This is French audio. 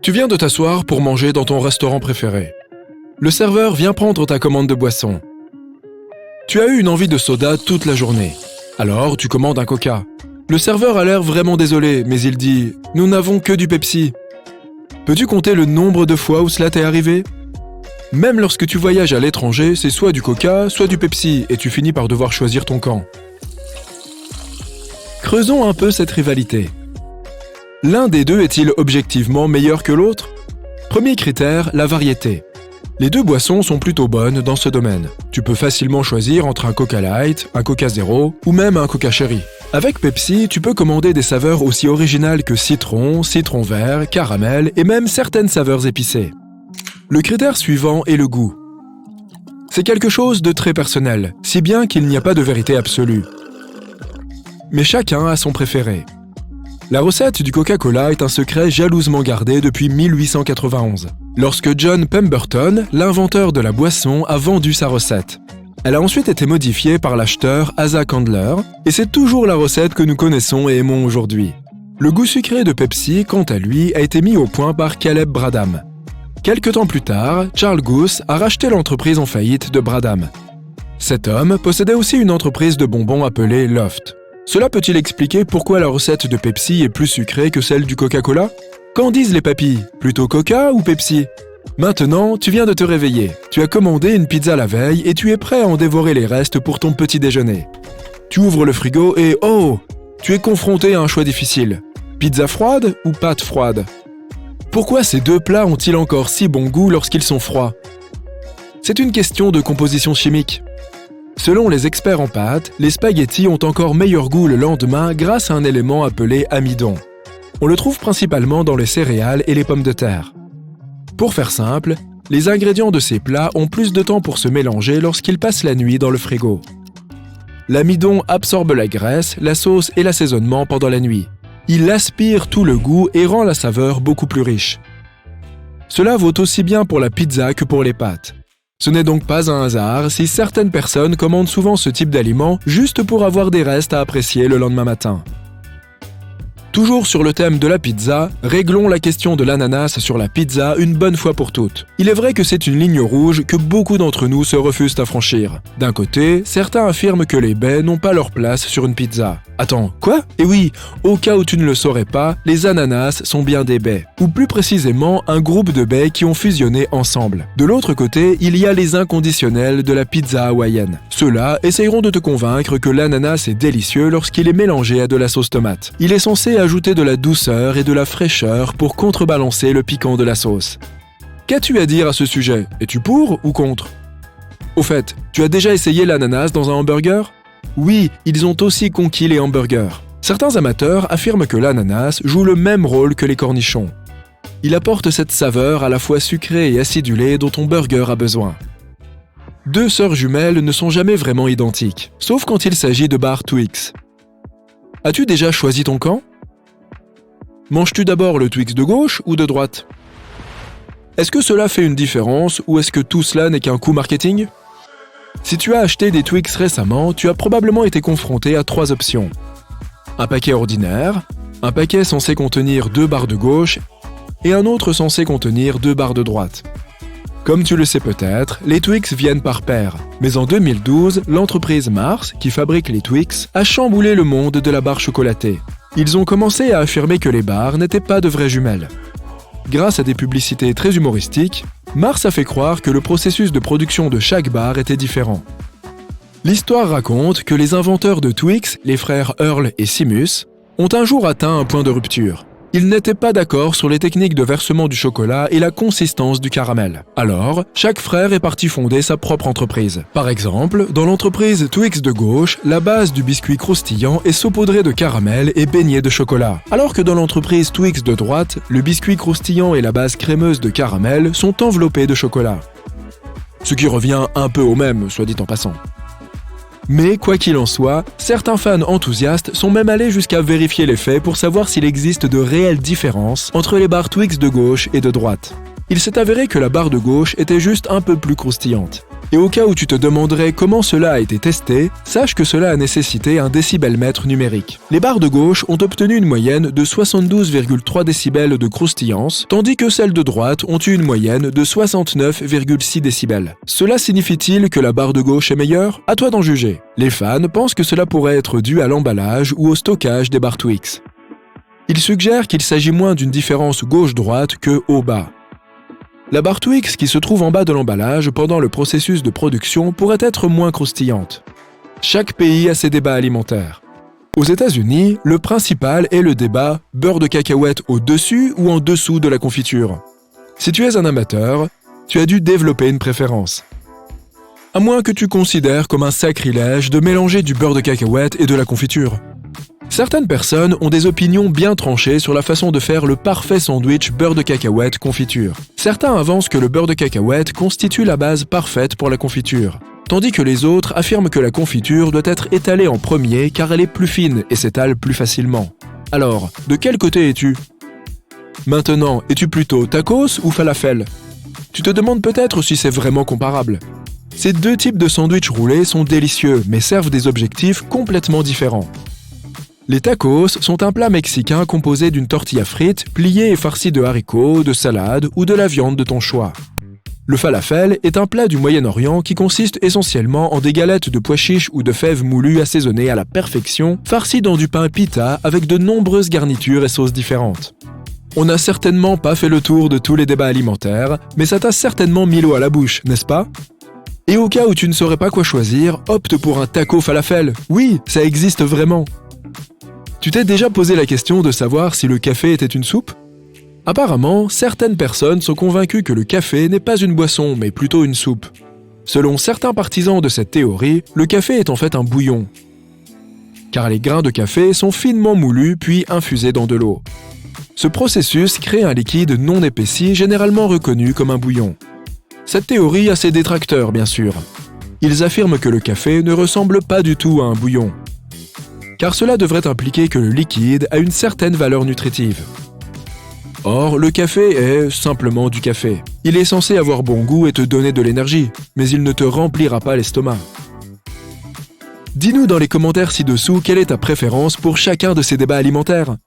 Tu viens de t'asseoir pour manger dans ton restaurant préféré. Le serveur vient prendre ta commande de boisson. Tu as eu une envie de soda toute la journée. Alors, tu commandes un Coca. Le serveur a l'air vraiment désolé, mais il dit « Nous n'avons que du Pepsi ». Peux-tu compter le nombre de fois où cela t'est arrivé ? Même lorsque tu voyages à l'étranger, c'est soit du Coca, soit du Pepsi, et tu finis par devoir choisir ton camp. Creusons un peu cette rivalité. L'un des deux est-il objectivement meilleur que l'autre ? Premier critère, la variété. Les deux boissons sont plutôt bonnes dans ce domaine. Tu peux facilement choisir entre un Coca Light, un Coca Zero ou même un Coca Cherry. Avec Pepsi, tu peux commander des saveurs aussi originales que citron, citron vert, caramel et même certaines saveurs épicées. Le critère suivant est le goût. C'est quelque chose de très personnel, si bien qu'il n'y a pas de vérité absolue. Mais chacun a son préféré. La recette du Coca-Cola est un secret jalousement gardé depuis 1891, lorsque John Pemberton, l'inventeur de la boisson, a vendu sa recette. Elle a ensuite été modifiée par l'acheteur Asa Candler, et c'est toujours la recette que nous connaissons et aimons aujourd'hui. Le goût sucré de Pepsi, quant à lui, a été mis au point par Caleb Bradham. Quelque temps plus tard, Charles Goose a racheté l'entreprise en faillite de Bradham. Cet homme possédait aussi une entreprise de bonbons appelée Loft. Cela peut-il expliquer pourquoi la recette de Pepsi est plus sucrée que celle du Coca-Cola ? Qu'en disent les papys ? Plutôt Coca ou Pepsi ? Maintenant, tu viens de te réveiller. Tu as commandé une pizza la veille et tu es prêt à en dévorer les restes pour ton petit déjeuner. Tu ouvres le frigo et oh ! Tu es confronté à un choix difficile. Pizza froide ou pâte froide ? Pourquoi ces deux plats ont-ils encore si bon goût lorsqu'ils sont froids ? C'est une question de composition chimique. Selon les experts en pâtes, les spaghettis ont encore meilleur goût le lendemain grâce à un élément appelé amidon. On le trouve principalement dans les céréales et les pommes de terre. Pour faire simple, les ingrédients de ces plats ont plus de temps pour se mélanger lorsqu'ils passent la nuit dans le frigo. L'amidon absorbe la graisse, la sauce et l'assaisonnement pendant la nuit. Il aspire tout le goût et rend la saveur beaucoup plus riche. Cela vaut aussi bien pour la pizza que pour les pâtes. Ce n'est donc pas un hasard si certaines personnes commandent souvent ce type d'aliment juste pour avoir des restes à apprécier le lendemain matin. Toujours sur le thème de la pizza, réglons la question de l'ananas sur la pizza une bonne fois pour toutes. Il est vrai que c'est une ligne rouge que beaucoup d'entre nous se refusent à franchir. D'un côté, certains affirment que les baies n'ont pas leur place sur une pizza. Attends, quoi ? Eh oui, au cas où tu ne le saurais pas, les ananas sont bien des baies. Ou plus précisément, un groupe de baies qui ont fusionné ensemble. De l'autre côté, il y a les inconditionnels de la pizza hawaïenne. Ceux-là essayeront de te convaincre que l'ananas est délicieux lorsqu'il est mélangé à de la sauce tomate. Il est censé ajouter de la douceur et de la fraîcheur pour contrebalancer le piquant de la sauce. Qu'as-tu à dire à ce sujet ? Es-tu pour ou contre ? Au fait, tu as déjà essayé l'ananas dans un hamburger ? Oui, ils ont aussi conquis les hamburgers. Certains amateurs affirment que l'ananas joue le même rôle que les cornichons. Il apporte cette saveur à la fois sucrée et acidulée dont ton burger a besoin. Deux sœurs jumelles ne sont jamais vraiment identiques, sauf quand il s'agit de barres Twix. As-tu déjà choisi ton camp ? Manges-tu d'abord le Twix de gauche ou de droite ? Est-ce que cela fait une différence ou est-ce que tout cela n'est qu'un coup marketing ? Si tu as acheté des Twix récemment, tu as probablement été confronté à 3 options. Un paquet ordinaire, un paquet censé contenir 2 barres de gauche et un autre censé contenir 2 barres de droite. Comme tu le sais peut-être, les Twix viennent par paires. Mais en 2012, l'entreprise Mars, qui fabrique les Twix, a chamboulé le monde de la barre chocolatée. Ils ont commencé à affirmer que les barres n'étaient pas de vraies jumelles. Grâce à des publicités très humoristiques, Mars a fait croire que le processus de production de chaque barre était différent. L'histoire raconte que les inventeurs de Twix, les frères Earl et Seamus, ont un jour atteint un point de rupture. Ils n'étaient pas d'accord sur les techniques de versement du chocolat et la consistance du caramel. Alors, chaque frère est parti fonder sa propre entreprise. Par exemple, dans l'entreprise Twix de gauche, la base du biscuit croustillant est saupoudrée de caramel et baignée de chocolat. Alors que dans l'entreprise Twix de droite, le biscuit croustillant et la base crémeuse de caramel sont enveloppés de chocolat. Ce qui revient un peu au même, soit dit en passant. Mais quoi qu'il en soit, certains fans enthousiastes sont même allés jusqu'à vérifier les faits pour savoir s'il existe de réelles différences entre les barres Twix de gauche et de droite. Il s'est avéré que la barre de gauche était juste un peu plus croustillante. Et au cas où tu te demanderais comment cela a été testé, sache que cela a nécessité un décibelmètre numérique. Les barres de gauche ont obtenu une moyenne de 72,3 décibels de croustillance, tandis que celles de droite ont eu une moyenne de 69,6 décibels. Cela signifie-t-il que la barre de gauche est meilleure? À toi d'en juger. Les fans pensent que cela pourrait être dû à l'emballage ou au stockage des barres Twix. Ils suggèrent qu'il s'agit moins d'une différence gauche-droite que haut-bas. La barre Twix qui se trouve en bas de l'emballage pendant le processus de production pourrait être moins croustillante. Chaque pays a ses débats alimentaires. Aux États-Unis, le principal est le débat beurre de cacahuète au-dessus ou en dessous de la confiture. Si tu es un amateur, tu as dû développer une préférence. À moins que tu considères comme un sacrilège de mélanger du beurre de cacahuète et de la confiture. Certaines personnes ont des opinions bien tranchées sur la façon de faire le parfait sandwich beurre de cacahuète confiture. Certains avancent que le beurre de cacahuète constitue la base parfaite pour la confiture, tandis que les autres affirment que la confiture doit être étalée en premier car elle est plus fine et s'étale plus facilement. Alors, de quel côté es-tu? Maintenant, es-tu plutôt tacos ou falafel? Tu te demandes peut-être si c'est vraiment comparable. Ces deux types de sandwichs roulés sont délicieux mais servent des objectifs complètement différents. Les tacos sont un plat mexicain composé d'une tortilla frite, pliée et farcie de haricots, de salade ou de la viande de ton choix. Le falafel est un plat du Moyen-Orient qui consiste essentiellement en des galettes de pois chiches ou de fèves moulues assaisonnées à la perfection, farcies dans du pain pita avec de nombreuses garnitures et sauces différentes. On n'a certainement pas fait le tour de tous les débats alimentaires, mais ça t'a certainement mis l'eau à la bouche, n'est-ce pas? Et au cas où tu ne saurais pas quoi choisir, opte pour un taco falafel. Oui, ça existe vraiment. Tu t'es déjà posé la question de savoir si le café était une soupe? Apparemment, certaines personnes sont convaincues que le café n'est pas une boisson, mais plutôt une soupe. Selon certains partisans de cette théorie, le café est en fait un bouillon. Car les grains de café sont finement moulus puis infusés dans de l'eau. Ce processus crée un liquide non épaissi, généralement reconnu comme un bouillon. Cette théorie a ses détracteurs, bien sûr. Ils affirment que le café ne ressemble pas du tout à un bouillon, car cela devrait impliquer que le liquide a une certaine valeur nutritive. Or, le café est simplement du café. Il est censé avoir bon goût et te donner de l'énergie, mais il ne te remplira pas l'estomac. Dis-nous dans les commentaires ci-dessous quelle est ta préférence pour chacun de ces débats alimentaires.